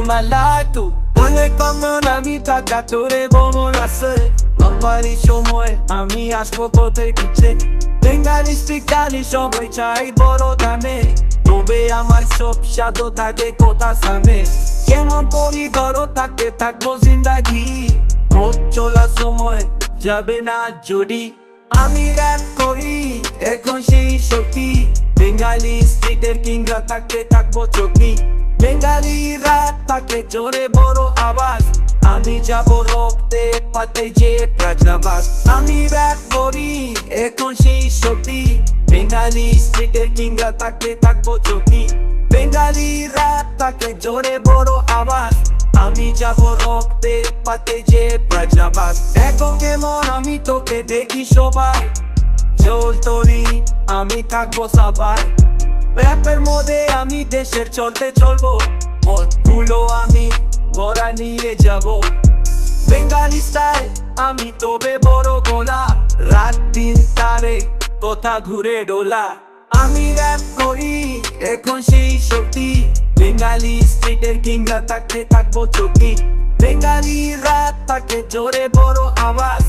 malatu অনেক common আমি টাকা তোরে বমন আছে বাবারি সময় আমি আসবো কোথায় কিছু বেঙ্গালি স্ট্রিকালি সবাই চাই বড় দামে তবে আমার সব সাধু থাকে কোথা সামনে কেমন করি ঘর থাকতে থাকবো জিন্দাগি রোজ চলার সময় যাবে না যদি আমি রাত করি এখন সেই শক্তি বেঙ্গালি স্ট্রিটের কিংরা থাকতে থাকবো চোখি বেঙ্গালি রাত থাকে জোরে বড় আওয়াজ আমি যাবো রক্তে পাতে যে রাজনাবাস আমি রাত করি এখন সেই শক্তি বেঙ্গালি স্ট্রিটের কিংরা থাকতে থাকবো চোখি বেঙ্গালি রাত থাকে জোরে বড় আওয়াজ আমি যাবো রক্তে পাতে যে রাজনাবাস এখন কেমন আমি তোকে দেখি সবাই জোর তরি আমি থাকবো সবাই র্যাপের মধ্যে আমি দেশের চলতে চলবো মতগুলো আমি ভরা নিয়ে যাব বেঙ্গালি স্টাইল আমি তবে বড় গোলা রাত দিন তারে কথা ঘুরে ডোলা আমি র্যাপ করি এখন সেই শক্তি বেঙ্গালি স্ট্রিটের কিংরা থাকতে থাকবো চোখি বেঙ্গালি রাত থাকে জোরে বড় আওয়াজ